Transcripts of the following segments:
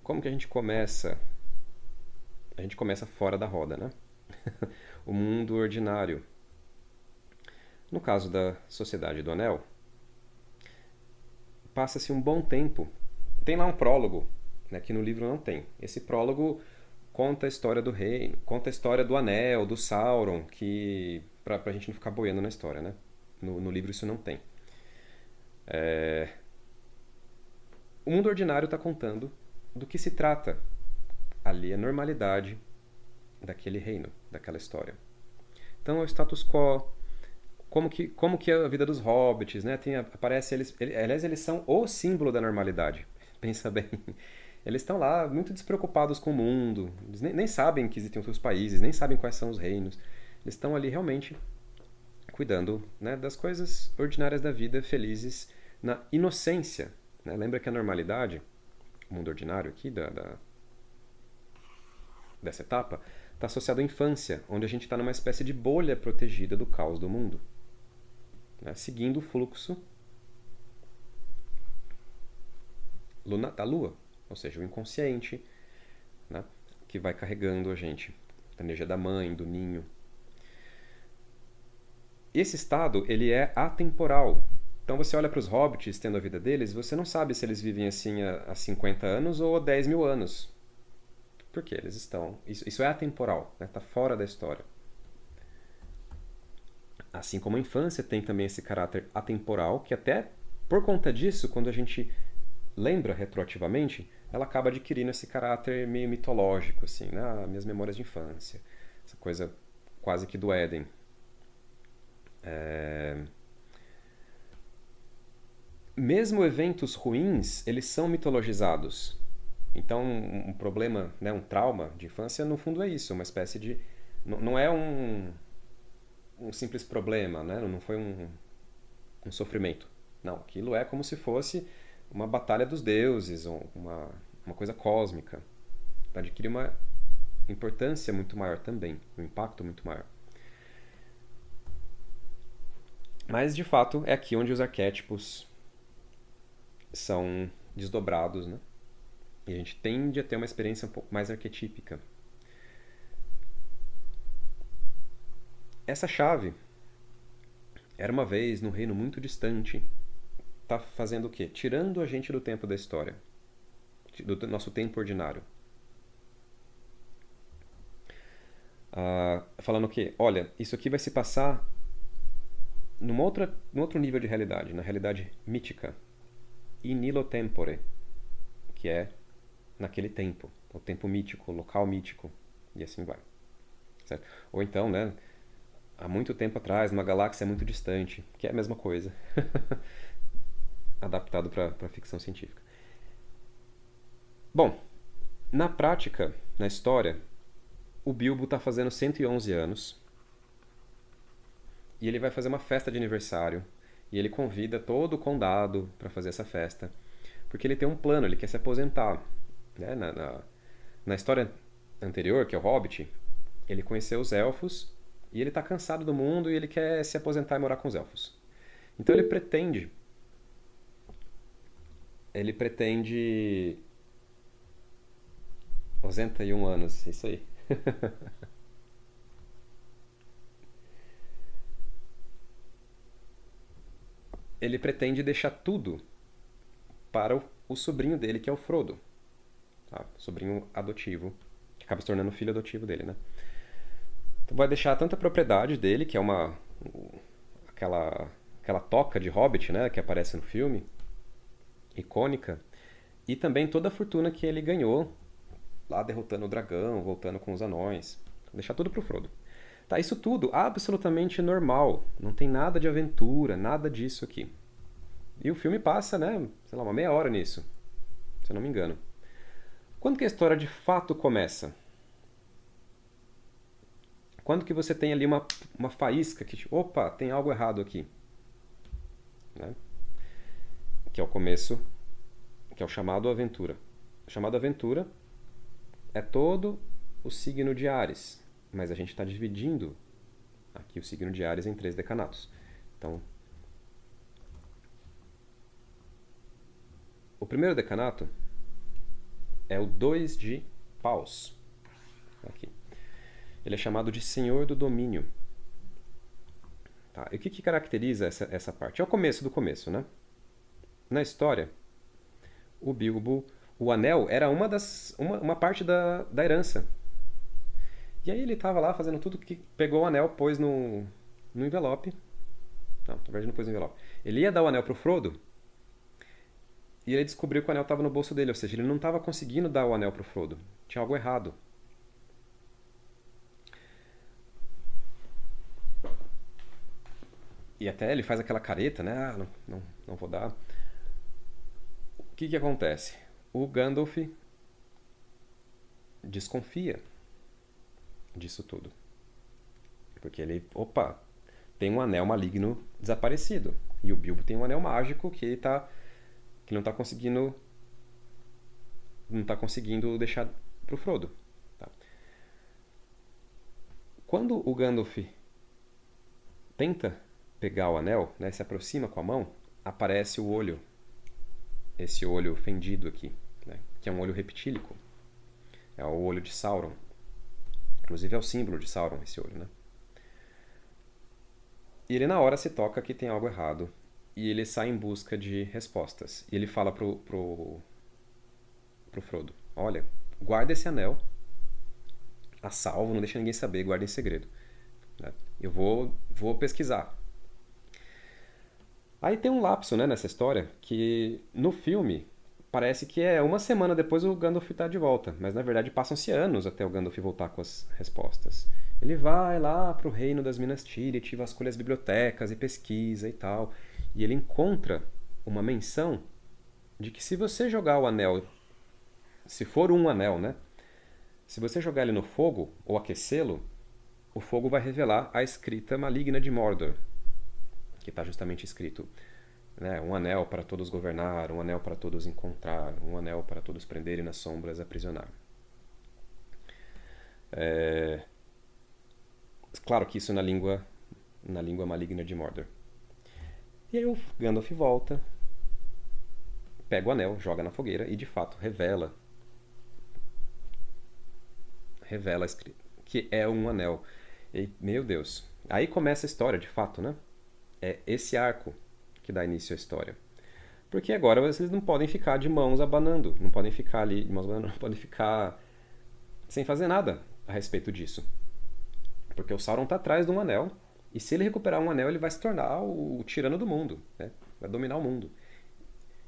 como que a gente começa? A gente começa fora da roda, né? O mundo ordinário. No caso da Sociedade do Anel, passa-se um bom tempo. Tem lá um prólogo, né, que no livro não tem. Esse prólogo conta a história do reino, conta a história do Anel, do Sauron, que pra gente não ficar boiando na história, né? No livro isso não tem. O mundo ordinário está contando do que se trata ali, a normalidade daquele reino, daquela história. Então é o status quo, como que é a vida dos hobbits, né? Aparece aliás, eles são o símbolo da normalidade. Pensa bem. Eles estão lá muito despreocupados com o mundo. Eles nem sabem que existem outros países, nem sabem quais são os reinos. Eles estão ali realmente cuidando, né, das coisas ordinárias da vida, felizes, na inocência. Né? Lembra que a normalidade, o mundo ordinário aqui dessa etapa, está associado à infância, onde a gente está numa espécie de bolha protegida do caos do mundo, né? Seguindo o fluxo da Lua, ou seja, o inconsciente, né? Que vai carregando a gente, a energia da mãe, do ninho. Esse estado ele é atemporal. Então você olha para os hobbits tendo a vida deles, você não sabe se eles vivem assim há 50 anos ou há 10 mil anos. Porque eles estão. Isso é atemporal, está, né? Tá fora da história. Assim como a infância tem também esse caráter atemporal, que até por conta disso, quando a gente lembra retroativamente, ela acaba adquirindo esse caráter meio mitológico, assim, né? Ah, minhas memórias de infância. Essa coisa quase que do Éden. É... Mesmo eventos ruins, eles são mitologizados. Então, um problema, né, um trauma de infância, no fundo é isso, uma espécie de... Não é um simples problema, né? Não foi um sofrimento. Não, aquilo é como se fosse uma batalha dos deuses, uma coisa cósmica. Adquire uma importância muito maior também, um impacto muito maior. Mas, de fato, é aqui onde os arquétipos são desdobrados, né? E a gente tende a ter uma experiência um pouco mais arquetípica. Essa chave era uma vez num reino muito distante. Tá fazendo o quê? Tirando a gente do tempo da história, do nosso tempo ordinário. Falando o quê? Olha, isso aqui vai se passar num outro nível de realidade, na realidade mítica. In illo tempore, que é naquele tempo, o tempo mítico, o local mítico, e assim vai. Certo? Ou então, né, há muito tempo atrás, numa galáxia muito distante, que é a mesma coisa, adaptado para ficção científica. Bom, na prática, na história, o Bilbo está fazendo 111 anos e ele vai fazer uma festa de aniversário e ele convida todo o condado para fazer essa festa porque ele tem um plano, ele quer se aposentar. Né? Na história anterior, que é o Hobbit, ele conheceu os elfos e ele está cansado do mundo e ele quer se aposentar e morar com os elfos. Então ele pretende 91 anos, isso aí. Ele pretende deixar tudo para o sobrinho dele, que é o Frodo, tá? Sobrinho adotivo, que acaba se tornando filho adotivo dele, né? Então vai deixar tanta propriedade dele, que é aquela toca de Hobbit, né, que aparece no filme, icônica, e também toda a fortuna que ele ganhou lá derrotando o dragão, voltando com os anões. Deixar tudo pro Frodo. Tá, isso tudo absolutamente normal. Não tem nada de aventura, nada disso aqui. E o filme passa, né, sei lá, uma meia hora nisso, se eu não me engano. Quando que a história de fato começa? Quando que você tem ali uma faísca que, tipo, opa, tem algo errado aqui, né? Que é o começo, que é o chamado aventura. O chamado aventura é todo o signo de Ares, mas a gente está dividindo aqui o signo de Ares em três decanatos. Então, o primeiro decanato é o 2 de paus. Aqui. Ele é chamado de Senhor do Domínio. Tá? E o que caracteriza essa parte? É o começo do começo, né? Na história, o Bilbo, o anel era uma parte da herança. E aí ele estava lá fazendo tudo, que pegou o anel, pôs no envelope. Não, na verdade não pôs no envelope. Ele ia dar o anel pro Frodo e ele descobriu que o anel estava no bolso dele, ou seja, ele não estava conseguindo dar o anel pro Frodo. Tinha algo errado. E até ele faz aquela careta, né? Ah, não vou dar. O que acontece? O Gandalf desconfia disso tudo. Porque ele, opa, tem um anel maligno desaparecido. E o Bilbo tem um anel mágico que não tá conseguindo deixar pro Frodo. Tá? Quando o Gandalf tenta pegar o anel, né, se aproxima com a mão, aparece o olho, esse olho fendido aqui, né, que é um olho reptílico. É o olho de Sauron. Inclusive é o símbolo de Sauron, esse olho, né? E ele na hora se toca que tem algo errado. E ele sai em busca de respostas. E ele fala pro Frodo: olha, guarda esse anel a salvo, não deixa ninguém saber, guarda em segredo. Né? Eu vou pesquisar. Aí tem um lapso, né, nessa história, que no filme parece que é uma semana depois o Gandalf tá de volta, mas na verdade passam-se anos até o Gandalf voltar com as respostas. Ele vai lá pro reino das Minas Tirith, vasculha as bibliotecas e pesquisa e tal, e ele encontra uma menção de que se você jogar o anel, se for um anel, né, se você jogar ele no fogo ou aquecê-lo, o fogo vai revelar a escrita maligna de Mordor, que está justamente escrito, né, um anel para todos governar, um anel para todos encontrar, um anel para todos prender e nas sombras aprisionar. Claro que isso na língua maligna de Mordor. E aí o Gandalf volta, pega o anel, joga na fogueira e de fato revela a escrita, que é um anel. E, meu Deus. Aí começa a história, de fato, né? É esse arco que dá início à história. Porque agora vocês não podem ficar de mãos abanando, não podem ficar ali, de mãos abanando, não podem ficar sem fazer nada a respeito disso. Porque o Sauron está atrás de um anel, e se ele recuperar um anel, ele vai se tornar o tirano do mundo, né? Vai dominar o mundo.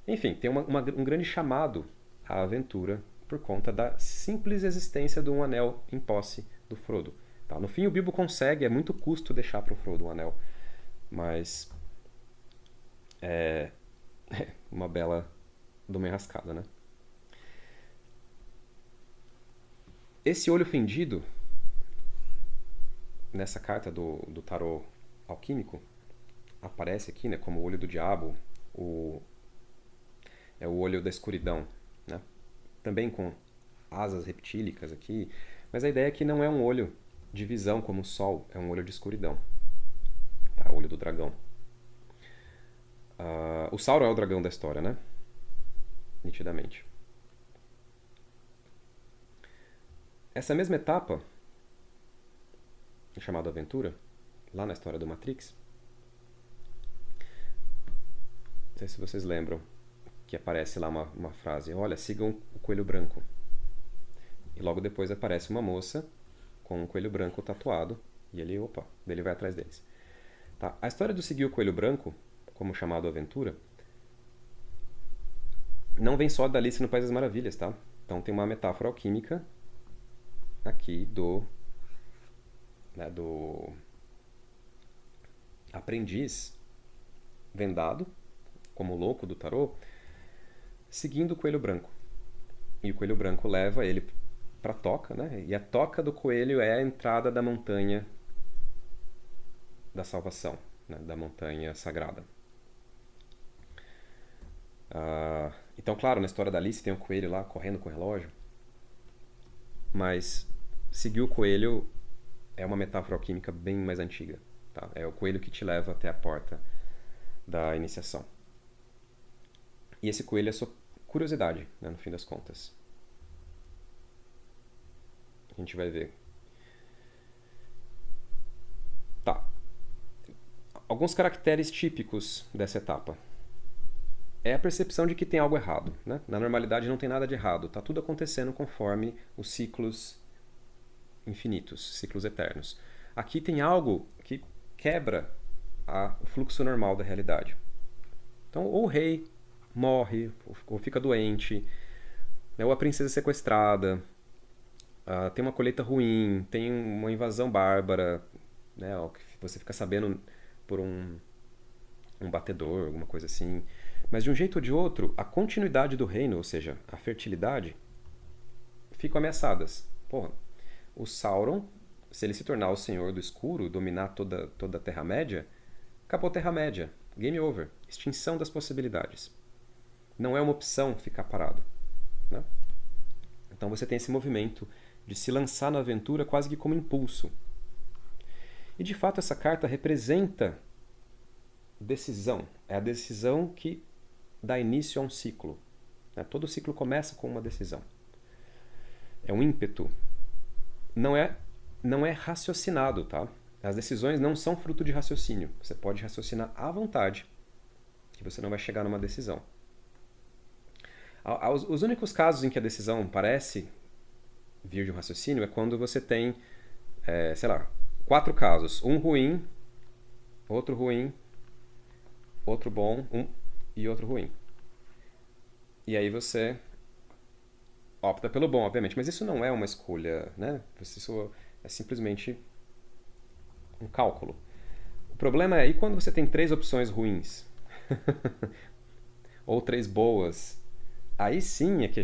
Enfim, tem um grande chamado à aventura por conta da simples existência de um anel em posse do Frodo. Tá? No fim, o Bilbo consegue, é muito custo deixar para o Frodo um anel, mas é uma bela de uma enrascada, né? Esse olho fendido, nessa carta do tarô alquímico, aparece aqui, né, como o olho do diabo, é o olho da escuridão, né? Também com asas reptílicas aqui, mas a ideia é que não é um olho de visão como o sol, é um olho de escuridão, tá? O olho do dragão. O Sauron é o dragão da história, né? Nitidamente. Essa mesma etapa, chamada aventura, lá na história do Matrix, não sei se vocês lembram, que aparece lá uma frase: olha, sigam o coelho branco. E logo depois aparece uma moça com um coelho branco tatuado, e ele, opa, ele vai atrás deles. Tá? A história do seguir o coelho branco, como chamado aventura, não vem só da Alice no País das Maravilhas, tá? Então tem uma metáfora alquímica aqui do aprendiz vendado, como louco do tarô, seguindo o coelho branco. E o coelho branco leva ele para a toca, né? E a toca do coelho é a entrada da montanha da salvação, né? Da montanha sagrada. Então, claro, na história da Alice tem um coelho lá correndo com o relógio, mas seguir o coelho é uma metáfora alquímica bem mais antiga. Tá? É o coelho que te leva até a porta da iniciação. E esse coelho é sua curiosidade, né, no fim das contas. a gente vai ver. Tá. Alguns caracteres típicos dessa etapa. É a percepção de que tem algo errado, né? Na normalidade não tem nada de errado, está tudo acontecendo conforme os ciclos infinitos, ciclos eternos. Aqui tem algo que quebra o fluxo normal da realidade. Então, ou o rei morre, ou fica doente, né? Ou a princesa é sequestrada, tem uma colheita ruim, tem uma invasão bárbara, né? Você fica sabendo por um batedor, alguma coisa assim. Mas de um jeito ou de outro, a continuidade do reino, ou seja, a fertilidade, ficam ameaçadas. Porra, o Sauron, se ele se tornar o Senhor do Escuro, dominar toda a Terra-média, acabou a Terra-média. Game over. Extinção das possibilidades. Não é uma opção ficar parado, né? Então você tem esse movimento de se lançar na aventura quase que como impulso. E de fato essa carta representa decisão. É a decisão que dá início a um ciclo, né? Todo ciclo começa com uma decisão. É um ímpeto. Não é raciocinado, tá? As decisões não são fruto de raciocínio. Você pode raciocinar à vontade, que você não vai chegar numa decisão. Os únicos casos em que a decisão parece vir de um raciocínio é quando você tem, sei lá, 4 casos. Um ruim, outro bom, e outro ruim. E aí você opta pelo bom, obviamente. Mas isso não é uma escolha, né? Isso é simplesmente um cálculo. O problema é aí quando você tem 3 opções ruins ou 3 boas, aí sim é que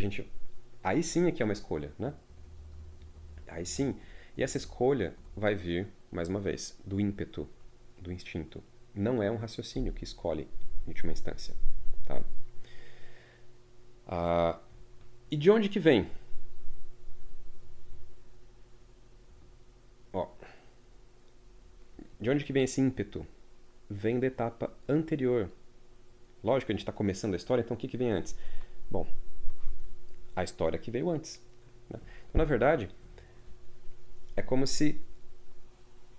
é uma escolha, né? Aí sim. E essa escolha vai vir, mais uma vez, do ímpeto, do instinto. Não é um raciocínio que escolhe em última instância, tá? E de onde que vem? Ó, de onde que vem esse ímpeto? Vem da etapa anterior. Lógico que a gente está começando a história, então o que que vem antes? Bom, a história que veio antes, né? Então, na verdade, é como se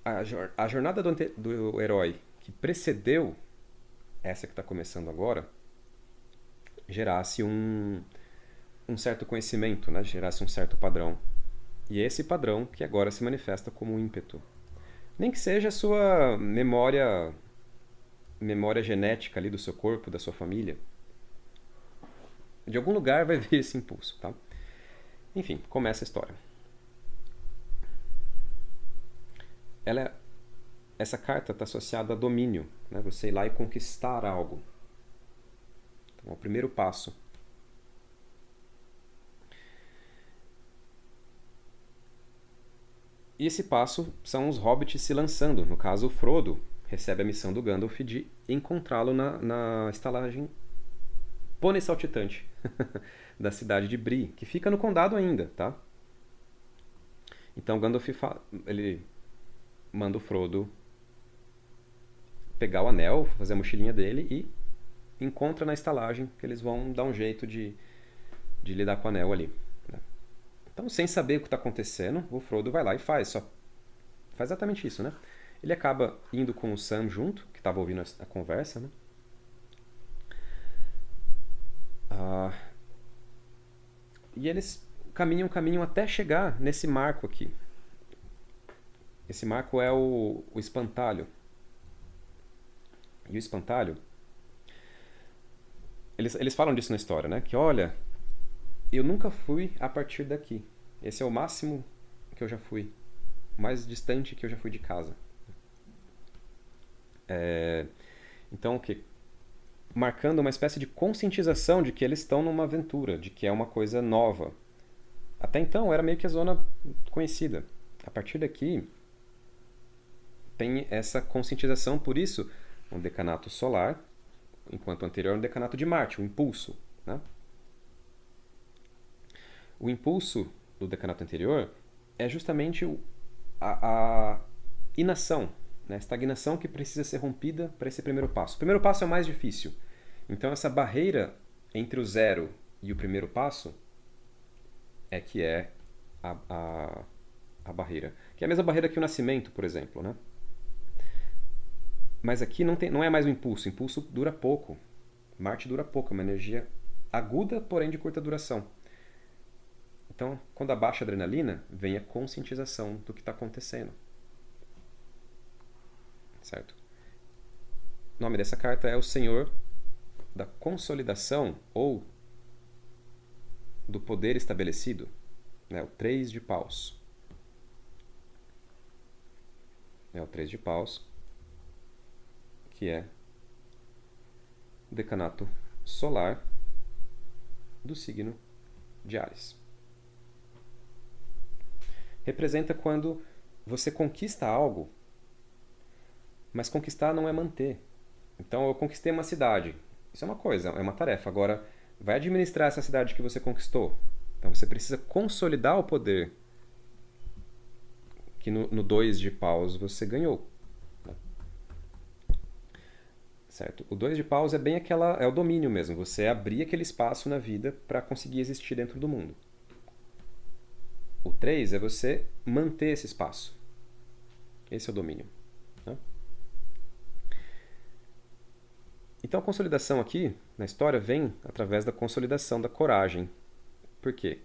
a jornada do herói que precedeu essa que está começando agora gerasse um certo conhecimento, né? Gerasse um certo padrão. E é esse padrão que agora se manifesta como um ímpeto. Nem que seja a sua memória genética ali do seu corpo, da sua família. De algum lugar vai vir esse impulso, tá? Enfim, começa a história. Essa carta está associada a domínio, né? Você ir lá e conquistar algo. Então, é o primeiro passo. E esse passo são os hobbits se lançando. No caso, o Frodo recebe a missão do Gandalf de encontrá-lo na estalagem pônei saltitante da cidade de Bree, que fica no condado ainda, tá? Então Gandalf ele manda o Frodo pegar o anel, fazer a mochilinha dele e encontra na estalagem, que eles vão dar um jeito de lidar com o anel ali, né? Então, sem saber o que está acontecendo, o Frodo vai lá e faz exatamente isso, né? Ele acaba indo com o Sam junto, que estava ouvindo a conversa, né? E eles caminham até chegar nesse marco aqui. Esse marco é o espantalho. E o espantalho, eles falam disso na história, né? Que olha, eu nunca fui a partir daqui. Esse é o máximo que eu já fui. O mais distante que eu já fui de casa. Então, o que? Marcando uma espécie de conscientização de que eles estão numa aventura, de que é uma coisa nova. Até então era meio que a zona conhecida. A partir daqui tem essa conscientização, por isso um decanato solar, enquanto o anterior é um decanato de Marte, o impulso, né? O impulso do decanato anterior é justamente a inação, né? A estagnação que precisa ser rompida para esse primeiro passo. O primeiro passo é o mais difícil. Então essa barreira entre o zero e o primeiro passo é que é a barreira. Que é a mesma barreira que o nascimento, por exemplo, né? Mas aqui não é mais o impulso. O impulso dura pouco. Marte dura pouco. É uma energia aguda, porém de curta duração. Então, quando abaixa a adrenalina, vem a conscientização do que está acontecendo. Certo? O nome dessa carta é o Senhor da Consolidação ou do Poder Estabelecido. Né? O 3 de Paus. É o 3 de Paus, que é o decanato solar do signo de Áries. Representa quando você conquista algo, mas conquistar não é manter. Então eu conquistei uma cidade. Isso é uma coisa, é uma tarefa. Agora, vai administrar essa cidade que você conquistou. Então você precisa consolidar o poder que no 2 de paus você ganhou. Certo? O 2 de paus é bem é o domínio mesmo. Você abrir aquele espaço na vida para conseguir existir dentro do mundo. O 3 é você manter esse espaço. Esse é o domínio. Né? Então a consolidação aqui, na história, vem através da consolidação da coragem. Por quê?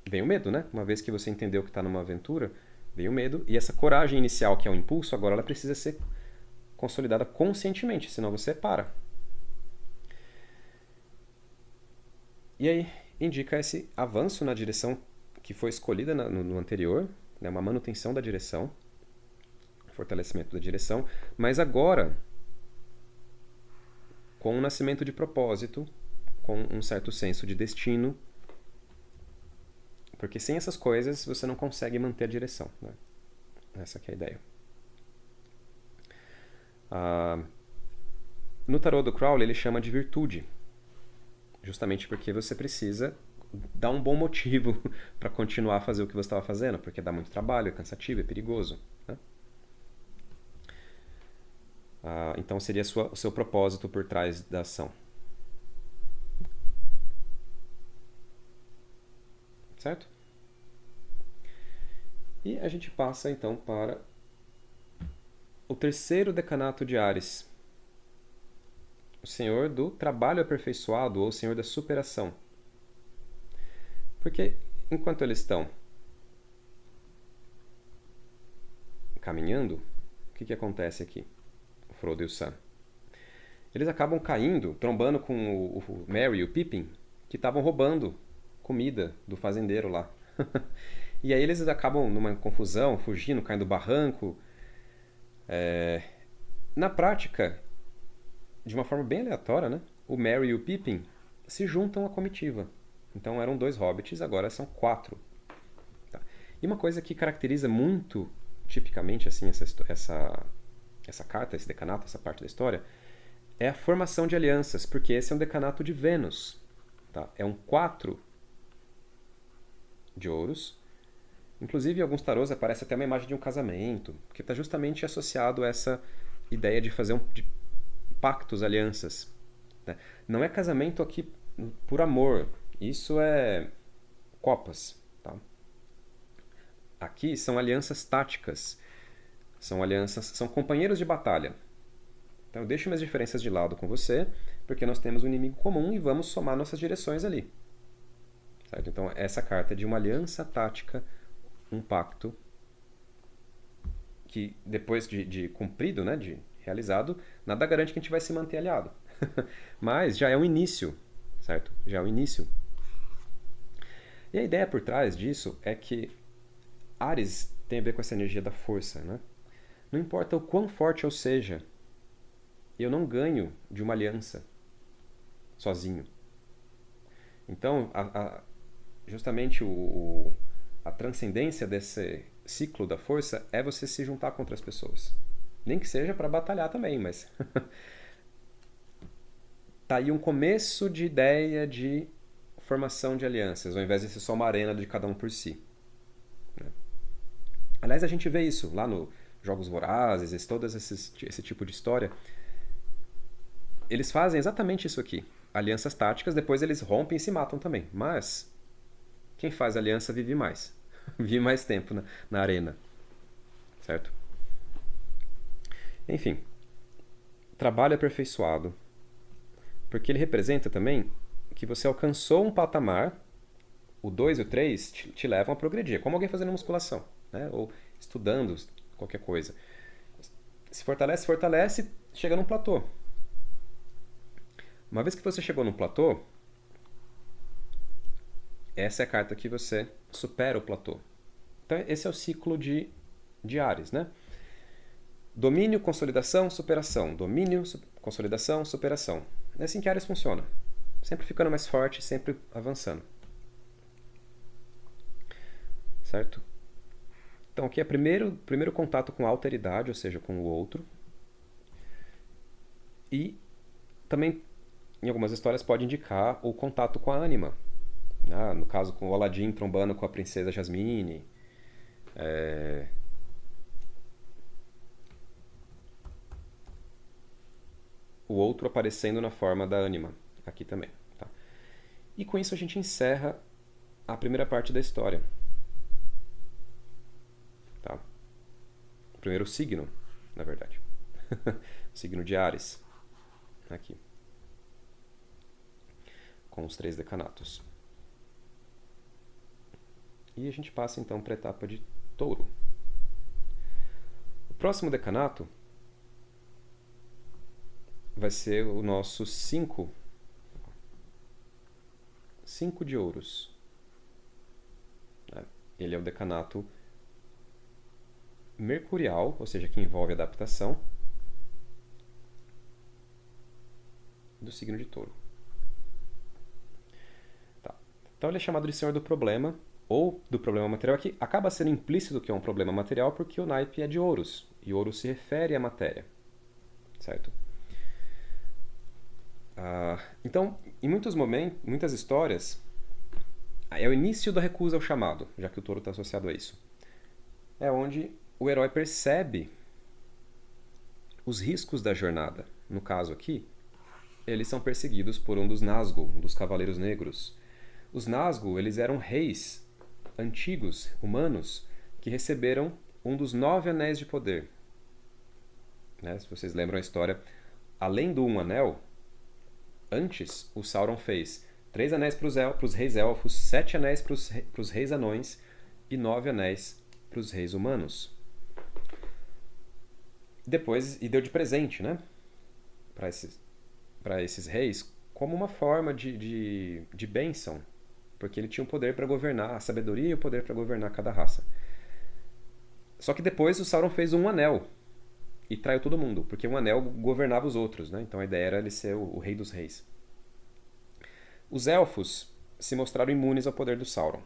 Vem o medo, né? Uma vez que você entendeu que está numa aventura, vem o medo. E essa coragem inicial, que é o impulso, agora ela precisa ser consolidada conscientemente, senão você para. E aí indica esse avanço na direção que foi escolhida no anterior, né? Uma manutenção da direção, fortalecimento da direção, mas agora com um nascimento de propósito, com um certo senso de destino, porque sem essas coisas você não consegue manter a direção. Né? Essa que é a ideia. No tarô do Crowley ele chama de virtude, justamente porque você precisa dar um bom motivo para continuar a fazer o que você estava fazendo, porque dá muito trabalho, é cansativo, é perigoso. Né? Então seria o seu propósito por trás da ação. Certo? E a gente passa então para o terceiro decanato de Áries. O Senhor do trabalho aperfeiçoado ou o Senhor da superação. Porque enquanto eles estão caminhando, o que acontece aqui? O Frodo e o Sam. Eles acabam caindo, trombando com o Merry e o Pippin, que estavam roubando comida do fazendeiro lá. E aí eles acabam numa confusão, fugindo, caindo do barranco. Na prática, de uma forma bem aleatória, né? O Merry e o Pippin se juntam à comitiva. Então eram 2 hobbits, agora são 4. Tá. E uma coisa que caracteriza muito, tipicamente, assim, essa carta, esse decanato, essa parte da história, é a formação de alianças, porque esse é um decanato de Vênus. Tá? É um 4 de ouros. Inclusive, em alguns tarôs aparece até uma imagem de um casamento, que está justamente associado a essa ideia de fazer de pactos, alianças. Né? Não é casamento aqui por amor, isso é copas. Tá? Aqui são alianças táticas, são companheiros de batalha. Então eu deixo minhas diferenças de lado com você, porque nós temos um inimigo comum e vamos somar nossas direções ali. Certo? Então essa carta é de uma aliança tática, um pacto, que depois de cumprido, né, de realizado, nada garante que a gente vai se manter aliado. Mas já é um início, certo? Já é um início. E a ideia por trás disso é que Áries tem a ver com essa energia da força, né? Não importa o quão forte eu seja, eu não ganho de uma aliança sozinho. Então, justamente a transcendência desse ciclo da força é você se juntar com outras pessoas. Nem que seja para batalhar também, mas tá aí um começo de ideia de formação de alianças, ao invés de ser só uma arena de cada um por si. Né? Aliás, a gente vê isso lá no Jogos Vorazes, todo esse tipo de história. Eles fazem exatamente isso aqui. Alianças táticas, depois eles rompem e se matam também. Mas quem faz aliança vive mais. Vive mais tempo na arena, certo? Enfim, trabalho aperfeiçoado, porque ele representa também que você alcançou um patamar, o 2 e o 3 te levam a progredir, como alguém fazendo musculação, né? Ou estudando qualquer coisa. Se fortalece, chega num platô. Uma vez que você chegou num platô, essa é a carta que você supera o platô. Então, esse é o ciclo de Ares, né? Domínio, consolidação, superação. Domínio, consolidação, superação. É assim que Ares funciona. Sempre ficando mais forte, sempre avançando. Certo? Então, aqui é primeiro contato com a alteridade, ou seja, com o outro. E também, em algumas histórias, pode indicar o contato com a ânima. No caso, com o Aladdin trombando com a princesa Jasmine. O outro aparecendo na forma da ânima, aqui também. Tá? E com isso a gente encerra a primeira parte da história. Tá? O primeiro signo, na verdade. O signo de Áries. Aqui. Com os 3 decanatos. E a gente passa então para a etapa de Touro. O próximo decanato vai ser o nosso 5 de ouros. Ele é o decanato mercurial, ou seja, que envolve adaptação, do signo de Touro. Tá. Então ele é chamado de Senhor do Problema, ou do problema material, que acaba sendo implícito que é um problema material porque o naipe é de ouros, e ouro se refere à matéria. Certo? Então, em muitos momentos, muitas histórias, é o início da recusa ao chamado, já que o touro está associado a isso. É onde o herói percebe os riscos da jornada. No caso aqui, eles são perseguidos por um dos Nazgûl, um dos Cavaleiros Negros. Os Nazgûl, eles eram reis antigos, humanos, que receberam um dos 9 anéis de poder. Né? Se vocês lembram a história, além do anel, antes o Sauron fez 3 anéis para os reis elfos, 7 anéis para os reis anões e 9 anéis para os reis humanos. Depois, e deu de presente, né? Para esses reis, como uma forma de bênção, porque ele tinha o poder para governar, a sabedoria e o poder para governar cada raça. Só que depois o Sauron fez um anel e traiu todo mundo, porque um anel governava os outros, né? Então a ideia era ele ser o rei dos reis. Os elfos se mostraram imunes ao poder do Sauron.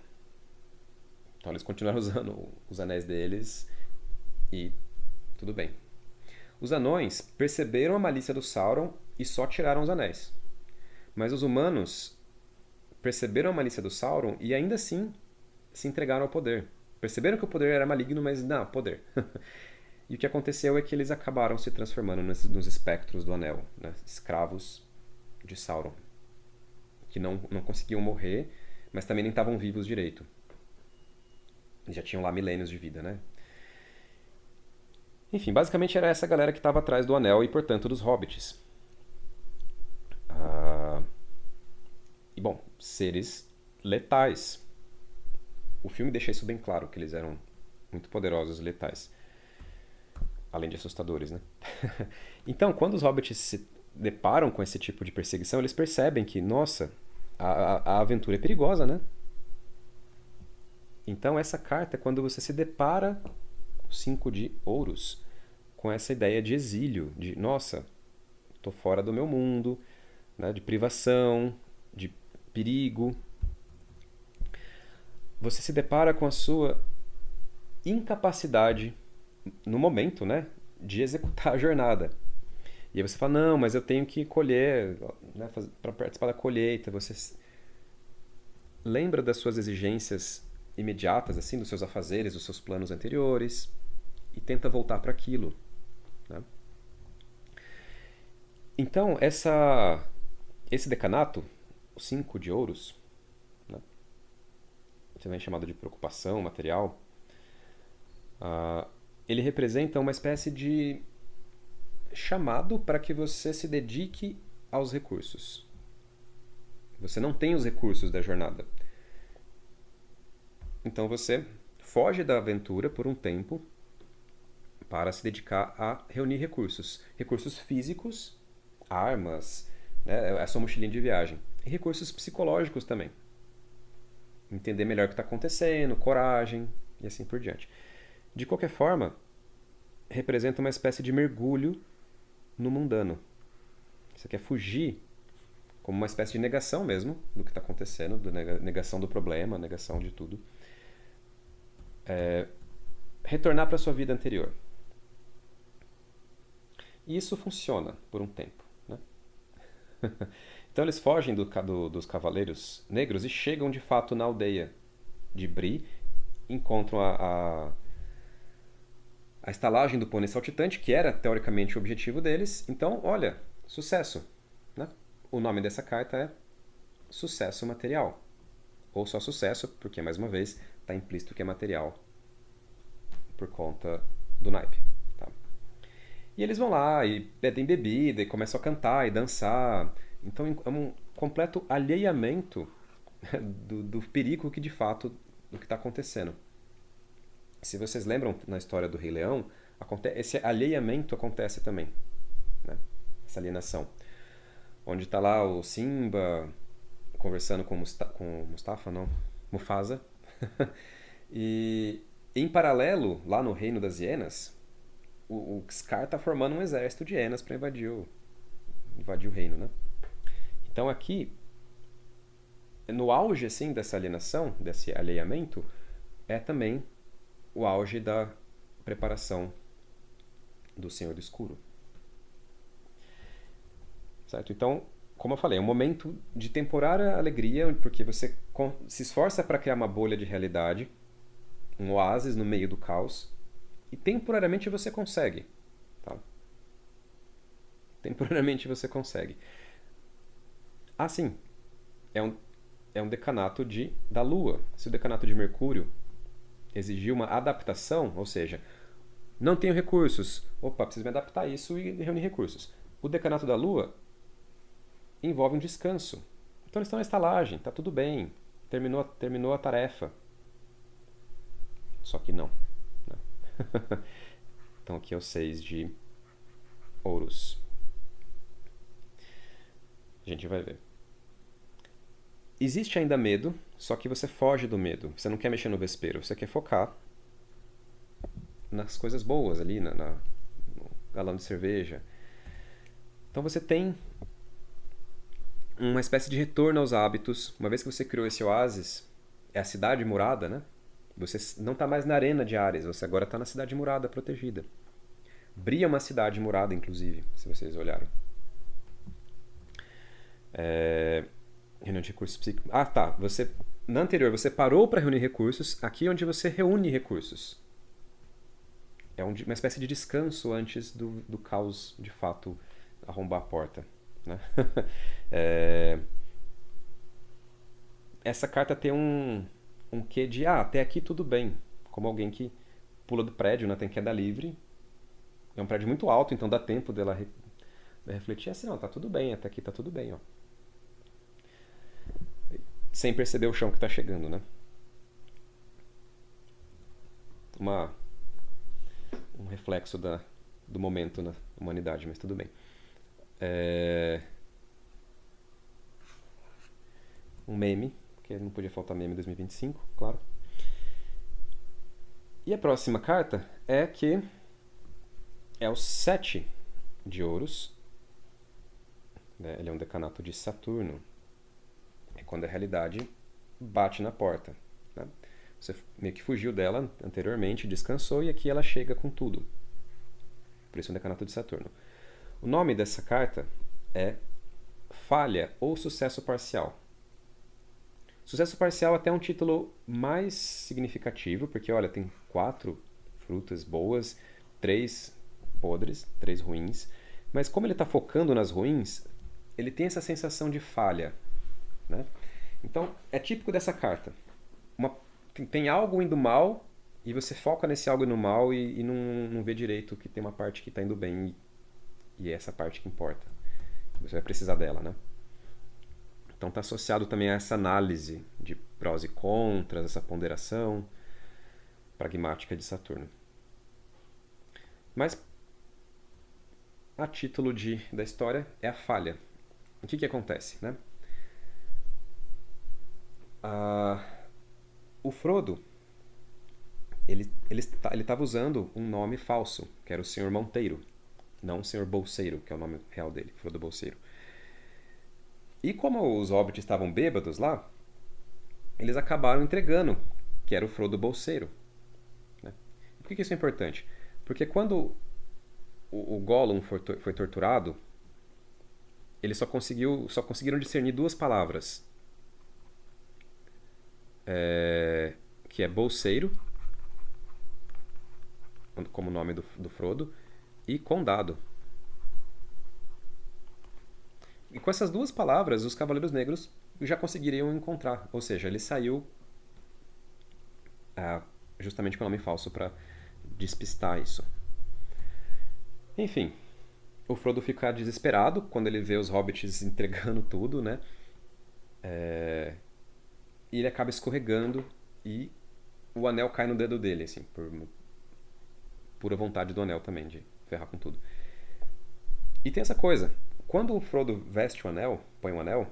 Então eles continuaram usando os anéis deles e tudo bem. Os anões perceberam a malícia do Sauron e só tiraram os anéis. Mas os humanos perceberam a malícia do Sauron e ainda assim se entregaram ao poder. Perceberam que o poder era maligno, mas não, poder. E o que aconteceu é que eles acabaram se transformando nos espectros do anel, né? Escravos de Sauron, que não conseguiam morrer, mas também nem estavam vivos direito. Já tinham lá milênios de vida, né? Enfim, basicamente era essa galera que estava atrás do anel e, portanto, dos hobbits. E, bom, seres letais. O filme deixa isso bem claro, que eles eram muito poderosos e letais. Além de assustadores, né? Então, quando os hobbits se deparam com esse tipo de perseguição, eles percebem que, nossa, a aventura é perigosa, né? Então, essa carta é quando você se depara, o 5 de ouros, com essa ideia de exílio, de, nossa, estou fora do meu mundo, né? De privação, de perigo. Você se depara com a sua incapacidade, no momento, né, de executar a jornada. E aí você fala, não, mas eu tenho que colher, né, para participar da colheita. Você lembra das suas exigências imediatas, assim, dos seus afazeres, dos seus planos anteriores, e tenta voltar para aquilo. Né? Então, esse decanato, o 5 de ouros, né, também chamado de preocupação material, ele representa uma espécie de chamado para que você se dedique aos recursos. Você não tem os recursos da jornada. Então você foge da aventura por um tempo para se dedicar a reunir recursos. Recursos físicos, armas, né, a sua mochilinha de viagem. E recursos psicológicos também. Entender melhor o que está acontecendo, coragem e assim por diante. De qualquer forma, representa uma espécie de mergulho no mundano. Você quer fugir como uma espécie de negação mesmo do que está acontecendo, negação do problema, negação de tudo. Retornar para a sua vida anterior. E isso funciona por um tempo. Né? Então eles fogem dos cavaleiros negros e chegam de fato na aldeia de Bree, encontram a estalagem do pônei saltitante, que era teoricamente o objetivo deles. Então, olha, sucesso. Né? O nome dessa carta é Sucesso Material. Ou só sucesso, porque mais uma vez está implícito que é material por conta do naipe. Tá? E eles vão lá e pedem bebida e começam a cantar e dançar. Então é um completo alheiamento do perigo que de fato do que está acontecendo. Se vocês lembram na história do Rei Leão, esse alheiamento acontece também. Né? Essa alienação. Onde está lá o Simba conversando com Mufasa. E em paralelo, lá no Reino das Hienas, o Scar está formando um exército de hienas para invadir o reino. Né? Então aqui, no auge assim, dessa alienação, desse alheiamento, é também o auge da preparação do Senhor do Escuro. Certo? Então, como eu falei, é um momento de temporária alegria, porque você se esforça para criar uma bolha de realidade, um oásis no meio do caos, e temporariamente você consegue. Tá? Temporariamente você consegue. Ah, sim. É um decanato da Lua. Se o decanato de Mercúrio exigir uma adaptação, ou seja, não tenho recursos, preciso me adaptar a isso e reunir recursos. O decanato da Lua envolve um descanso. Então eles estão na estalagem, está tudo bem, terminou a tarefa. Só que não. Né? Então aqui é o 6 de ouros. A gente vai ver. Existe ainda medo, só que você foge do medo. Você não quer mexer no vespeiro, você quer focar nas coisas boas ali, no galão de cerveja. Então você tem uma espécie de retorno aos hábitos. Uma vez que você criou esse oásis, é a cidade murada, né? Você não está mais na arena de Ares, você agora está na cidade murada, protegida. Bree é uma cidade murada, inclusive, se vocês olharem. Reunião de recursos psíquicos. Ah, tá. Na anterior, você parou para reunir recursos. Aqui é onde você reúne recursos. É uma espécie de descanso antes do caos, de fato, arrombar a porta. Né? Essa carta tem um quê de até aqui tudo bem, como alguém que pula do prédio, né, tem queda livre, é um prédio muito alto, então dá tempo dela refletir assim, não, tá tudo bem, até aqui tá tudo bem, ó. Sem perceber o chão que tá chegando, né? Um reflexo do momento na humanidade, mas tudo bem. Um meme, porque não podia faltar meme em 2025, claro. E a próxima carta é o 7 de ouros. Ele é um decanato de Saturno. É quando a realidade bate na porta. Né? Você meio que fugiu dela anteriormente, descansou, e aqui ela chega com tudo. Por isso é um decanato de Saturno. O nome dessa carta é Falha ou Sucesso Parcial. Sucesso parcial até é um título mais significativo, porque olha, tem 4 frutas boas, 3 podres, 3 ruins. Mas como ele está focando nas ruins, ele tem essa sensação de falha. Né? Então, é típico dessa carta. tem algo indo mal e você foca nesse algo indo mal e não vê direito que tem uma parte que está indo bem e é essa parte que importa. Você vai precisar dela, né? Então está associado também a essa análise de prós e contras, essa ponderação pragmática de Saturno. Mas a título da história é a falha. O que acontece, né? O Frodo, ele estava usando um nome falso, que era o Senhor Monteiro, não o Senhor Bolseiro, que é o nome real dele, Frodo Bolseiro. E como os hobbits estavam bêbados lá, eles acabaram entregando que era o Frodo Bolseiro. Né? Por que isso é importante? Porque quando o Gollum foi torturado, eles só conseguiram discernir duas palavras. Que é Bolseiro, como nome do Frodo, e Condado. E com essas duas palavras, os Cavaleiros Negros já conseguiriam encontrar. Ou seja, ele saiu justamente com o nome falso para despistar isso. Enfim, o Frodo fica desesperado quando ele vê os hobbits entregando tudo, né? E ele acaba escorregando e o anel cai no dedo dele, assim, por pura vontade do anel também, de ferrar com tudo. E tem essa coisa, quando o Frodo veste o anel, põe o anel,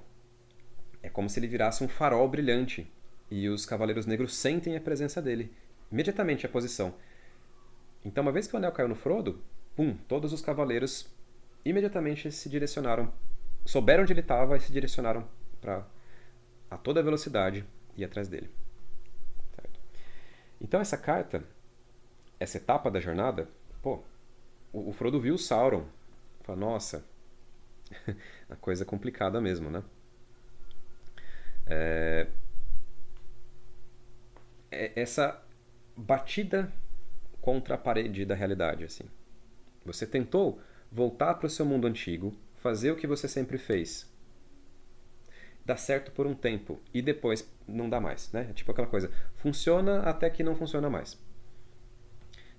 é como se ele virasse um farol brilhante e os Cavaleiros Negros sentem a presença dele, imediatamente a posição. Então, uma vez que o anel caiu no Frodo, pum, todos os cavaleiros imediatamente se direcionaram, souberam onde ele estava e se direcionaram a toda velocidade ir atrás dele. Certo? Então essa carta, essa etapa da jornada, o Frodo viu o Sauron. Fala, nossa, a coisa é complicada mesmo, né? Essa batida contra a parede da realidade, assim. Você tentou voltar para o seu mundo antigo, fazer o que você sempre fez. Dá certo por um tempo e depois não dá mais, né? É tipo aquela coisa, funciona até que não funciona mais.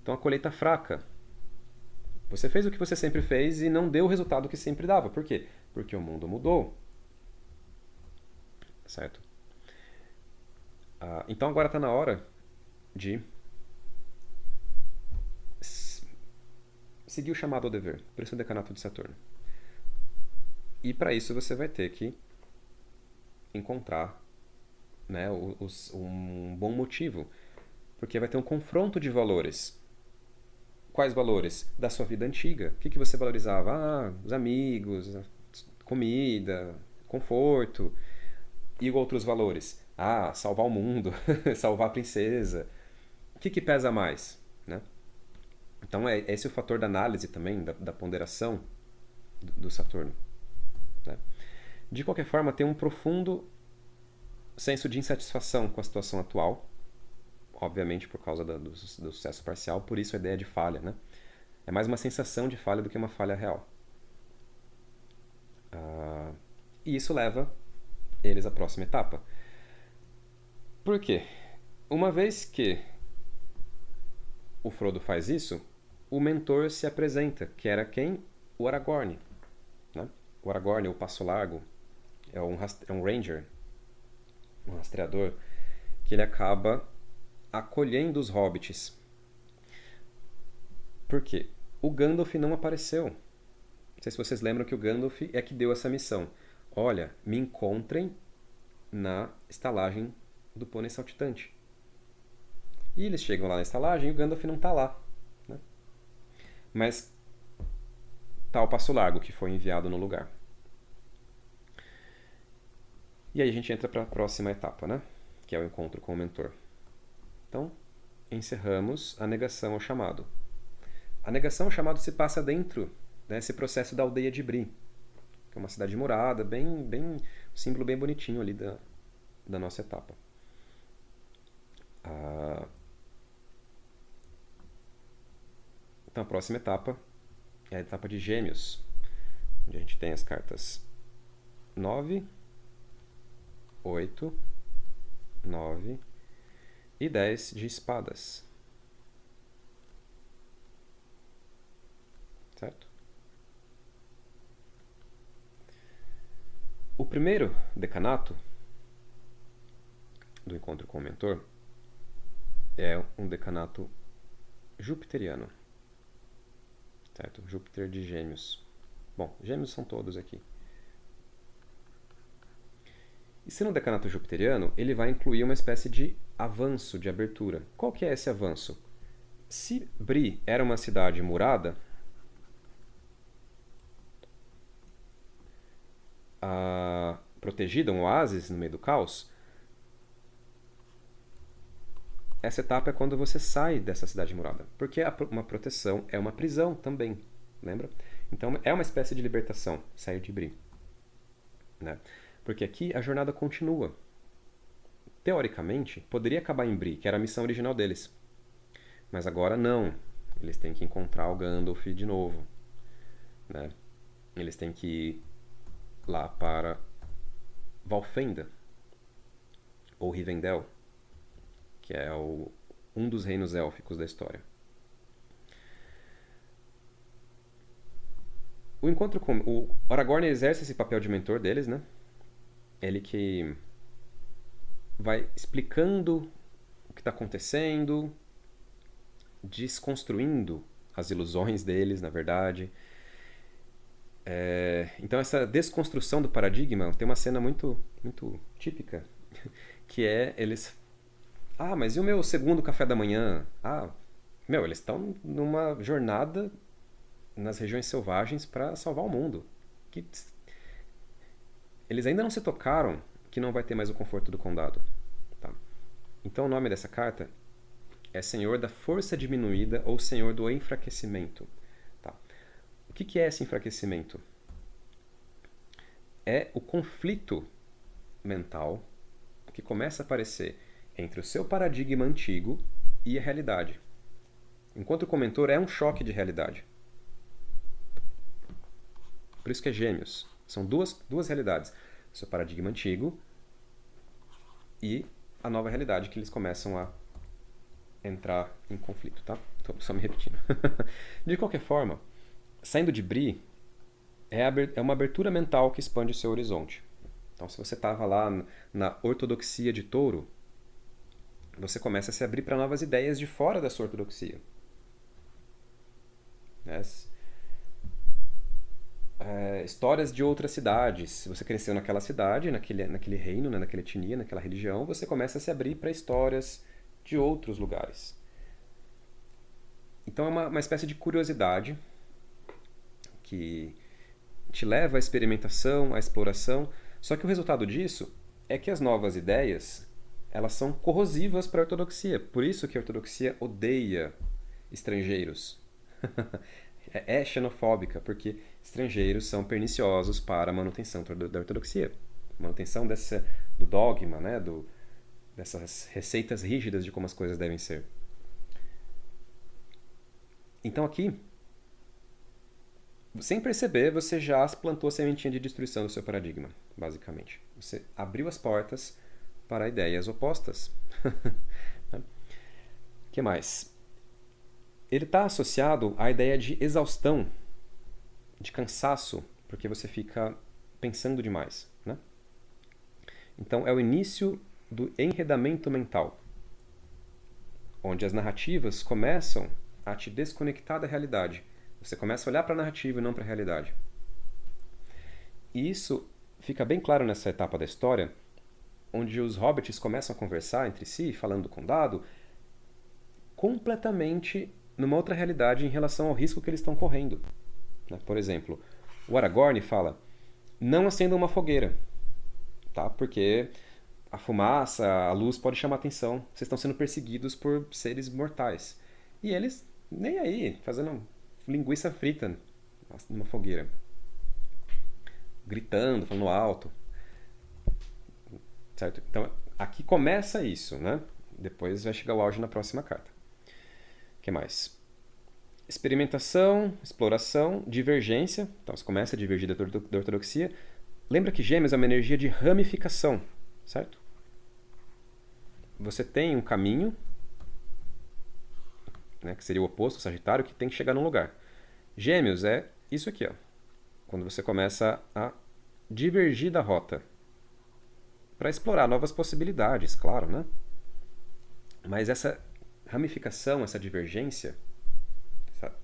Então a colheita fraca. Você fez o que você sempre fez e não deu o resultado que sempre dava. Por quê? Porque o mundo mudou. Certo? Então agora está na hora de seguir o chamado ao dever. Por isso o decanato de Saturno. E para isso você vai ter que encontrar, né, um bom motivo. Porque vai ter um confronto de valores. Quais valores? Da sua vida antiga. O que você valorizava? Os amigos, a comida, conforto. E outros valores? Salvar o mundo, salvar a princesa. O que pesa mais? Né? Então é esse o fator da análise também, da ponderação do Saturno. Né? De qualquer forma, tem um profundo senso de insatisfação com a situação atual, obviamente por causa do sucesso parcial, por isso a ideia de falha. Né? É mais uma sensação de falha do que uma falha real. E isso leva eles à próxima etapa. Por quê? Uma vez que o Frodo faz isso, o mentor se apresenta, que era quem? O Aragorn. Né? O Aragorn, o Passo Largo, é um ranger, um rastreador, que ele acaba acolhendo os hobbits. Por quê? O Gandalf não apareceu. Não sei se vocês lembram que o Gandalf é que deu essa missão. Olha, me encontrem na estalagem do Pônei Saltitante. E eles chegam lá na estalagem e o Gandalf não está lá. Né? Mas tá o Passo Largo, que foi enviado no lugar. E aí a gente entra para a próxima etapa, né? Que é o encontro com o mentor. Então, encerramos a negação ao chamado. A negação ao chamado se passa dentro desse processo da aldeia de Bree, que é uma cidade murada, um símbolo bem bonitinho ali da nossa etapa. Então a próxima etapa é a etapa de Gêmeos, onde a gente tem as cartas 9, 8, 9 e 10 de espadas. Certo? O primeiro decanato do encontro com o mentor é um decanato jupiteriano. Certo? Júpiter de Gêmeos. Bom, Gêmeos são todos aqui. E sendo um decanato jupiteriano, ele vai incluir uma espécie de avanço, de abertura. Qual que é esse avanço? Se Bri era uma cidade murada, protegida, um oásis no meio do caos, essa etapa é quando você sai dessa cidade murada. Porque uma proteção é uma prisão também, lembra? Então é uma espécie de libertação, sair de Bri. Né? Porque aqui a jornada continua. Teoricamente, poderia acabar em Bri, que era a missão original deles. Mas agora não. Eles têm que encontrar o Gandalf de novo. Né? Eles têm que ir lá para Valfenda, ou Rivendell, que é um dos reinos élficos da história. O encontro com o Aragorn exerce esse papel de mentor deles, né? Ele que vai explicando o que está acontecendo, desconstruindo as ilusões deles, na verdade. Então essa desconstrução do paradigma tem uma cena muito, muito típica, que é eles... mas e o meu segundo café da manhã? Eles estão numa jornada nas regiões selvagens para salvar o mundo. Eles ainda não se tocaram que não vai ter mais o conforto do condado. Tá? Então o nome dessa carta é Senhor da Força Diminuída ou Senhor do Enfraquecimento. Tá? O que é esse enfraquecimento? É o conflito mental que começa a aparecer entre o seu paradigma antigo e a realidade. Enquanto o mentor é um choque de realidade. Por isso que é Gêmeos. São duas realidades. O seu paradigma antigo e a nova realidade que eles começam a entrar em conflito, tá? Tô só me repetindo. De qualquer forma, saindo de Bri, é uma abertura mental que expande o seu horizonte. Então, se você estava lá na ortodoxia de Touro, você começa a se abrir para novas ideias de fora da sua ortodoxia. Histórias de outras cidades. Se você cresceu naquela cidade, naquele reino, né, naquela etnia, naquela religião, você começa a se abrir para histórias de outros lugares. Então é uma espécie de curiosidade que te leva à experimentação, à exploração. Só que o resultado disso é que as novas ideias, elas são corrosivas para a ortodoxia. Por isso que a ortodoxia odeia estrangeiros. É xenofóbica, porque estrangeiros são perniciosos para a manutenção da ortodoxia. Manutenção do dogma, né? Dessas receitas rígidas de como as coisas devem ser. Então aqui, sem perceber, você já plantou a sementinha de destruição do seu paradigma, basicamente. Você abriu as portas para ideias opostas. O que mais? Ele está associado à ideia de exaustão, de cansaço, porque você fica pensando demais. Né? Então é o início do enredamento mental, onde as narrativas começam a te desconectar da realidade. Você começa a olhar para a narrativa e não para a realidade. E isso fica bem claro nessa etapa da história, onde os hobbits começam a conversar entre si, falando do condado, completamente numa outra realidade em relação ao risco que eles estão correndo. Por exemplo, o Aragorn fala: não acendam uma fogueira, tá? Porque a fumaça, a luz pode chamar atenção. Vocês estão sendo perseguidos por seres mortais. E eles, nem aí, fazendo linguiça frita numa fogueira. Gritando, falando alto. Certo? Então, aqui começa isso, né? Depois vai chegar o auge na próxima carta. O que mais? Experimentação, exploração, divergência. Então, você começa a divergir da ortodoxia. Lembra que Gêmeos é uma energia de ramificação, certo? você tem um caminho, né, que seria o oposto, o Sagitário, que tem que chegar num lugar. Gêmeos é isso aqui, ó. Quando você começa a divergir da rota para explorar novas possibilidades, claro, né? Mas essa ramificação, essa divergência, essa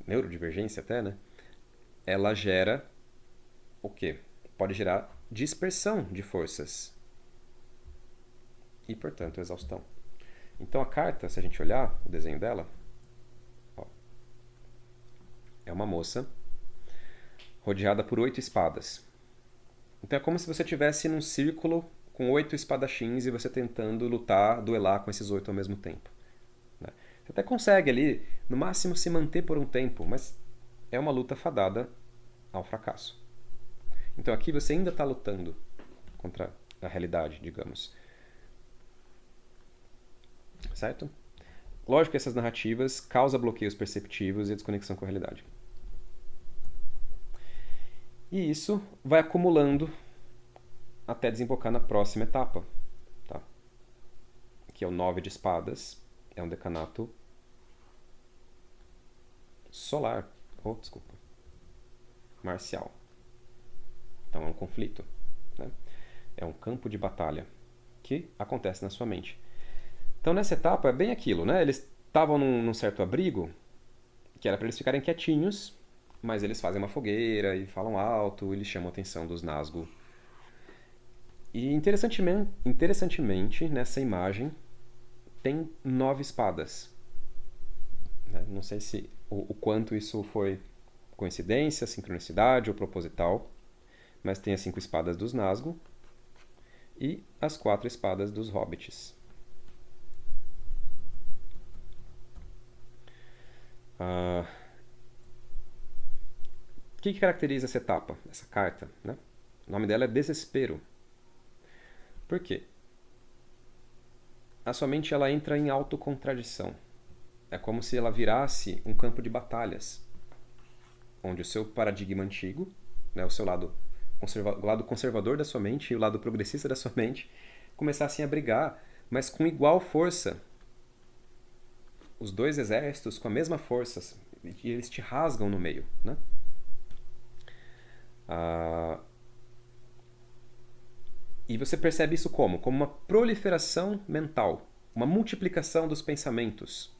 neurodivergência até, né? Ela gera o quê? Pode gerar dispersão de forças e, portanto, exaustão. Então a carta, se a gente olhar o desenho dela, ó, é uma moça rodeada por 8 espadas. Então é como se você estivesse num círculo com 8 espadachins e você tentando lutar, duelar com esses 8 ao mesmo tempo. Né? Você até consegue ali, no máximo, se manter por um tempo, mas é uma luta fadada ao fracasso. Então aqui você ainda está lutando contra a realidade, digamos. Certo? Lógico que essas narrativas causam bloqueios perceptivos e desconexão com a realidade. E isso vai acumulando até desembocar na próxima etapa, tá? Que é o 9 de espadas, é um decanato solar, desculpa, marcial. Então é um conflito, né? É um campo de batalha que acontece na sua mente. Então nessa etapa é bem aquilo, né? Eles estavam num certo abrigo, que era para eles ficarem quietinhos, mas eles fazem uma fogueira e falam alto, eles chamam a atenção dos Nazgûl. E interessantemente, nessa imagem tem 9 espadas. Não sei se o quanto isso foi coincidência, sincronicidade ou proposital, mas tem as 5 espadas dos Nazgûl e as 4 espadas dos Hobbits. O que caracteriza essa etapa, essa carta? Né? O nome dela é Desespero. Por quê? A sua mente ela entra em autocontradição. É como se ela virasse um campo de batalhas, onde o seu paradigma antigo, né, o seu lado, o lado conservador da sua mente e o lado progressista da sua mente, começassem a brigar, mas com igual força. Os dois exércitos com a mesma força, e eles te rasgam no meio. Né? E você percebe isso como? Como uma proliferação mental, uma multiplicação dos pensamentos.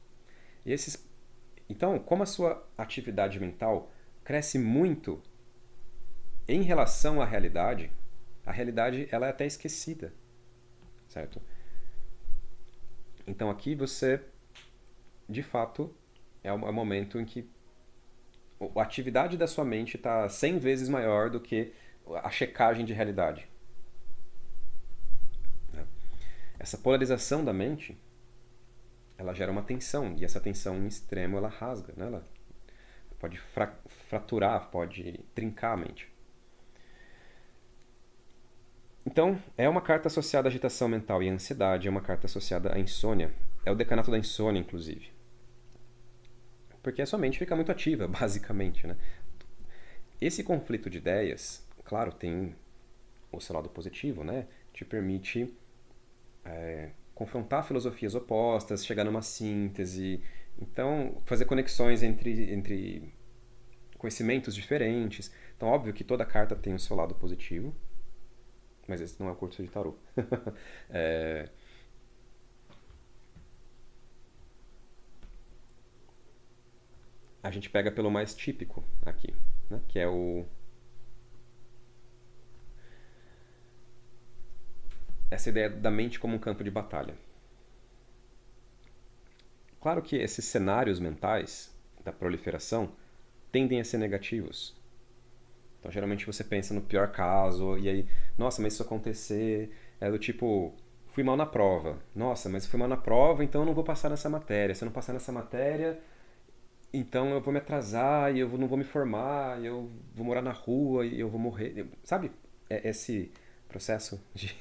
Então, como a sua atividade mental cresce muito em relação à realidade, a realidade ela é até esquecida, certo? Então aqui você, de fato, é o momento em que a atividade da sua mente está 100 vezes maior do que a checagem de realidade. Essa polarização da mente, ela gera uma tensão, e essa tensão em extremo ela rasga, né? Ela pode fraturar, pode trincar a mente. Então, é uma carta associada à agitação mental e à ansiedade, é uma carta associada à insônia. É o decanato da insônia, inclusive. Porque a sua mente fica muito ativa, basicamente, né? Esse conflito de ideias, claro, tem o seu lado positivo, né? Te permite confrontar filosofias opostas, chegar numa síntese, então fazer conexões entre conhecimentos diferentes. Então, óbvio que toda carta tem o seu lado positivo, mas esse não é o curso de tarô. A gente pega pelo mais típico aqui, né? Que é essa ideia da mente como um campo de batalha. Claro que esses cenários mentais da proliferação tendem a ser negativos. Então, geralmente você pensa no pior caso, e aí, nossa, mas isso acontecer é do tipo, fui mal na prova. Nossa, mas fui mal na prova, então eu não vou passar nessa matéria. Se eu não passar nessa matéria, então eu vou me atrasar, e eu não vou me formar, e eu vou morar na rua, e eu vou morrer. Sabe? Esse processo de...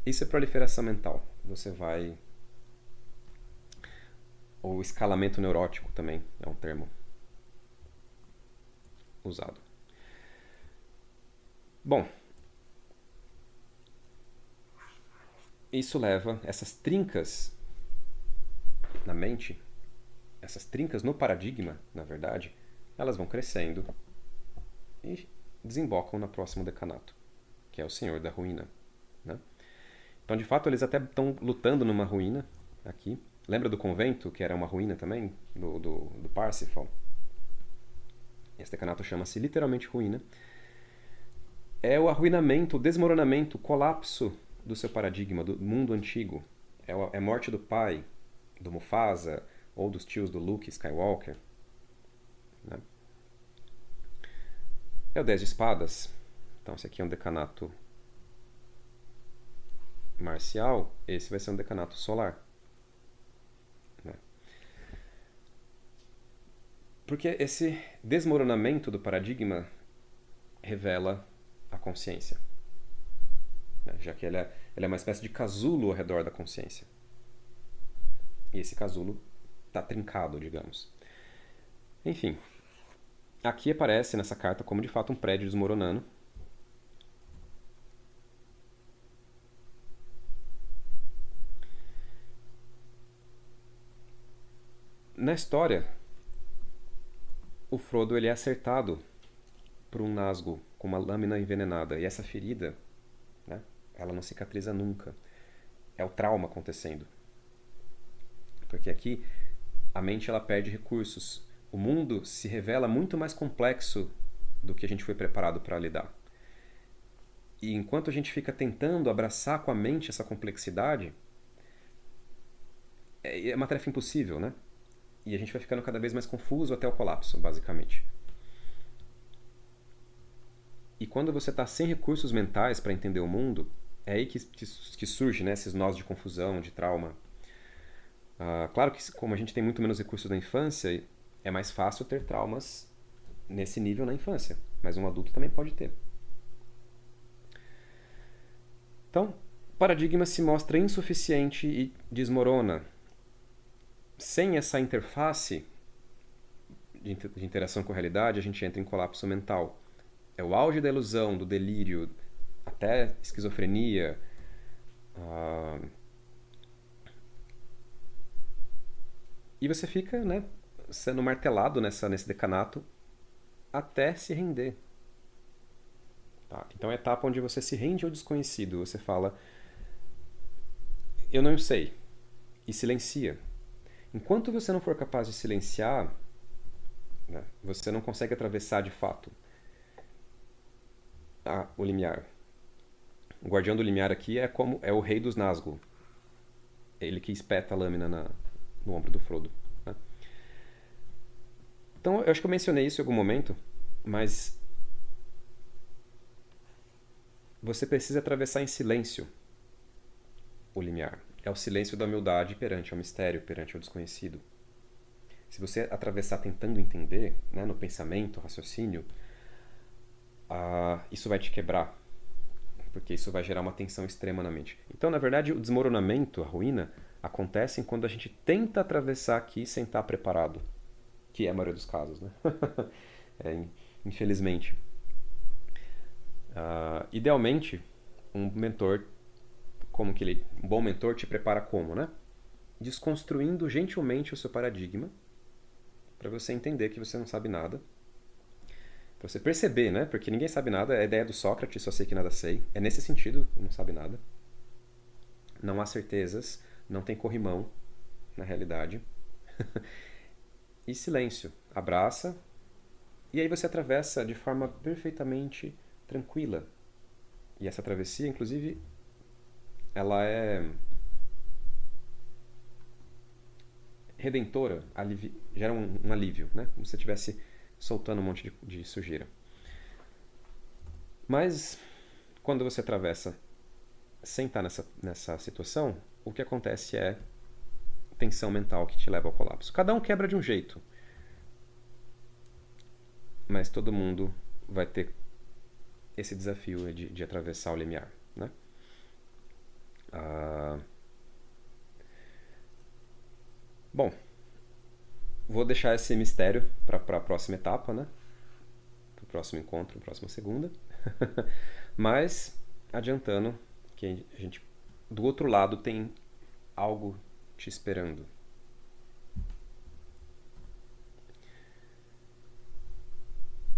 Isso é proliferação mental. Você vai... Ou escalamento neurótico também é um termo usado. Bom, Isso leva essas trincas na mente, essas trincas no paradigma, na verdade, elas vão crescendo e desembocam no próximo decanato, que é o Senhor da Ruína, né? Então, de fato, eles até estão lutando numa ruína aqui. Lembra do convento, que era uma ruína também, do Parsifal? Esse decanato chama-se literalmente ruína. É o arruinamento, o desmoronamento, o colapso do seu paradigma, do mundo antigo. É a morte do pai, do Mufasa, ou dos tios do Luke Skywalker, né? É o 10 de espadas. Então, esse aqui é um decanato marcial, esse vai ser um decanato solar, né? Porque esse desmoronamento do paradigma revela a consciência, né? Já que ele é uma espécie de casulo ao redor da consciência. E esse casulo está trincado, digamos. Enfim, aqui aparece nessa carta como de fato um prédio desmoronando. Na história, o Frodo ele é acertado por um Nazgûl com uma lâmina envenenada. E essa ferida, né, ela não cicatriza nunca. É o trauma acontecendo. Porque aqui a mente ela perde recursos. O mundo se revela muito mais complexo do que a gente foi preparado para lidar. E enquanto a gente fica tentando abraçar com a mente essa complexidade, é uma tarefa impossível, né? E a gente vai ficando cada vez mais confuso até o colapso, basicamente. E quando você está sem recursos mentais para entender o mundo, é aí que surge, né, esses nós de confusão, de trauma. Claro que como a gente tem muito menos recursos na infância, é mais fácil ter traumas nesse nível na infância. Mas um adulto também pode ter. Então, o paradigma se mostra insuficiente e desmorona. Sem essa interface de interação com a realidade, a gente entra em colapso mental. É o auge da ilusão, do delírio, até esquizofrenia. E você fica, né, sendo martelado nesse decanato até se render. Tá? Então é a etapa onde você se rende ao desconhecido. Você fala, eu não sei. E silencia. Enquanto você não for capaz de silenciar, né, você não consegue atravessar de fato o limiar. O guardião do limiar aqui é o rei dos Nazgûl. Ele que espeta a lâmina no ombro do Frodo, né? Então, eu acho que eu mencionei isso em algum momento, mas você precisa atravessar em silêncio o limiar. É o silêncio da humildade perante ao mistério, perante ao desconhecido. Se você atravessar tentando entender, né, no pensamento, raciocínio, isso vai te quebrar, porque isso vai gerar uma tensão extrema na mente. Então, na verdade, o desmoronamento, a ruína, acontece quando a gente tenta atravessar aqui sem estar preparado, que é a maioria dos casos, né? Infelizmente. Idealmente, um mentor, um bom mentor te prepara como, né? Desconstruindo gentilmente o seu paradigma, para você entender que você não sabe nada. Pra você perceber, né? Porque ninguém sabe nada, é a ideia do Sócrates, só sei que nada sei. É nesse sentido, não sabe nada. Não há certezas, não tem corrimão na realidade. E silêncio, abraça, e aí você atravessa de forma perfeitamente tranquila. E essa travessia, inclusive, ela é redentora, gera um alívio, né? Como se você estivesse soltando um monte de sujeira. Mas, quando você atravessa sem estar nessa situação, o que acontece é tensão mental que te leva ao colapso. Cada um quebra de um jeito, mas todo mundo vai ter esse desafio de atravessar o limiar, né? Bom, vou deixar esse mistério para a próxima etapa, né? Para o próximo encontro, próxima segunda. Mas, adiantando que a gente do outro lado tem algo te esperando.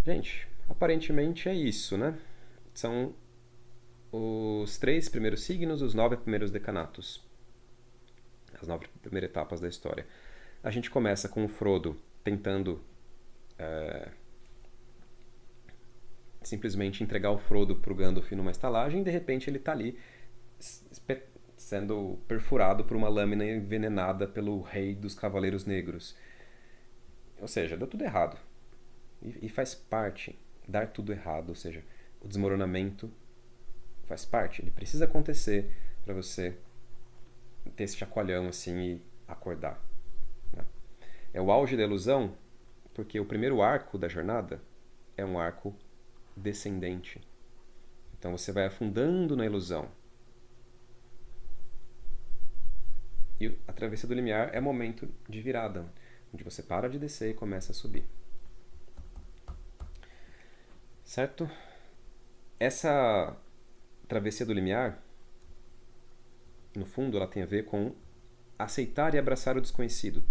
Gente, aparentemente é isso, né? São os 3 primeiros signos, os 9 primeiros decanatos. As 9 primeiras etapas da história. A gente começa com o Frodo tentando simplesmente entregar o Frodo pro Gandalf numa estalagem e de repente ele tá ali sendo perfurado por uma lâmina envenenada pelo rei dos Cavaleiros Negros. Ou seja, deu tudo errado. E faz parte dar tudo errado, ou seja, o desmoronamento faz parte, ele precisa acontecer para você ter esse chacoalhão assim e acordar. Né? É o auge da ilusão, porque o primeiro arco da jornada é um arco descendente. Então você vai afundando na ilusão. E a travessia do limiar é momento de virada, onde você para de descer e começa a subir. Certo? Essa travessia do limiar, no fundo, ela tem a ver com aceitar e abraçar o desconhecido.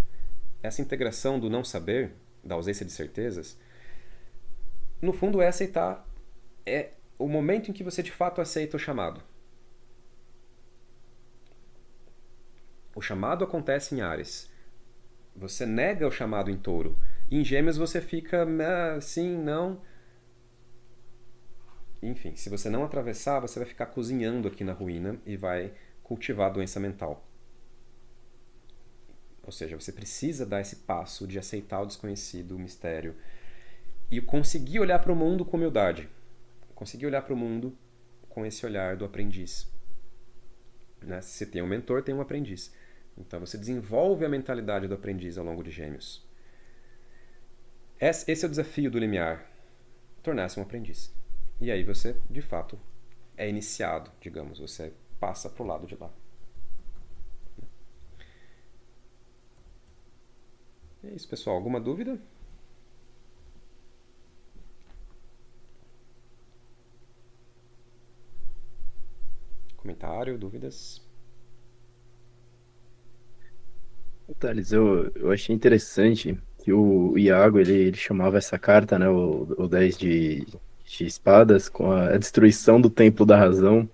Essa integração do não saber, da ausência de certezas, no fundo é aceitar, é o momento em que você de fato aceita o chamado. O chamado acontece em Áries. Você nega o chamado em Touro. Em Gêmeos você fica, sim, não. Enfim, se você não atravessar, você vai ficar cozinhando aqui na ruína e vai cultivar a doença mental. Ou seja, você precisa dar esse passo de aceitar o desconhecido, o mistério, e conseguir olhar para o mundo com humildade. Conseguir olhar para o mundo com esse olhar do aprendiz. Né? Se tem um mentor, tem um aprendiz. Então você desenvolve a mentalidade do aprendiz ao longo de Gêmeos. Esse é o desafio do limiar, tornar-se um aprendiz. E aí você, de fato, é iniciado, digamos, você passa para o lado de lá. É isso, pessoal. Alguma dúvida? Comentário, dúvidas? Thales, eu achei interessante que o Iago, ele chamava essa carta, né, o 10 de espadas, com a destruição do Templo da Razão,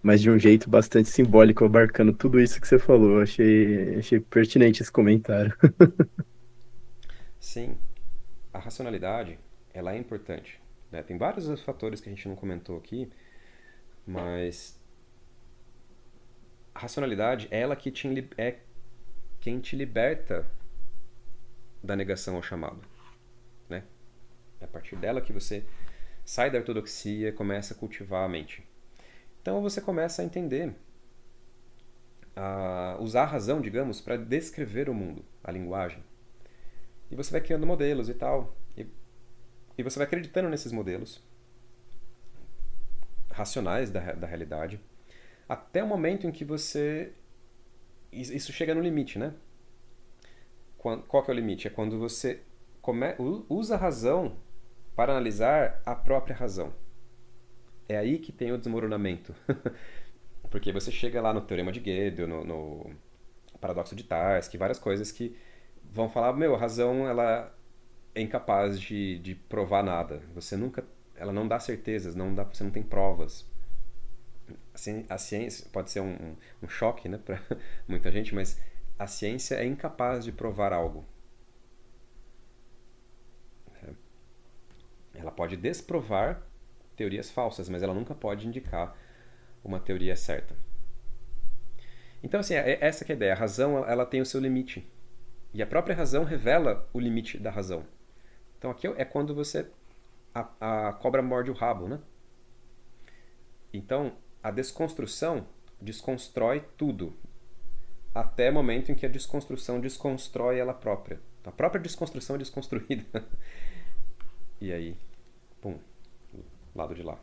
mas de um jeito bastante simbólico, abarcando tudo isso que você falou. Eu achei pertinente esse comentário. Sim, a racionalidade, ela é importante. Né? Tem vários fatores que a gente não comentou aqui, mas a racionalidade é ela que é quem te liberta da negação ao chamado. Né? É a partir dela que você sai da ortodoxia e começa a cultivar a mente. Então você começa a entender, a usar a razão, digamos, para descrever o mundo, a linguagem. E você vai criando modelos e tal. E você vai acreditando nesses modelos racionais da realidade, até o momento em que você. Isso chega no limite, né? Qual que é o limite? É quando você usa a razão para analisar a própria razão. É aí que tem o desmoronamento. Porque você chega lá no Teorema de Gödel, no Paradoxo de Tarski, várias coisas que vão falar, meu, a razão ela é incapaz de provar nada. Você nunca, ela não dá certezas, você não tem provas. A ciência pode ser um choque, né, para muita gente, mas a ciência é incapaz de provar algo. Ela pode desprovar teorias falsas, mas ela nunca pode indicar uma teoria certa. Então, assim, essa que é a ideia. A razão ela tem o seu limite. E a própria razão revela o limite da razão. Então, aqui é quando você. A cobra morde o rabo, né? Então, a desconstrução desconstrói tudo. Até o momento em que a desconstrução desconstrói ela própria. A própria desconstrução é desconstruída. E aí, pum, lado de lá.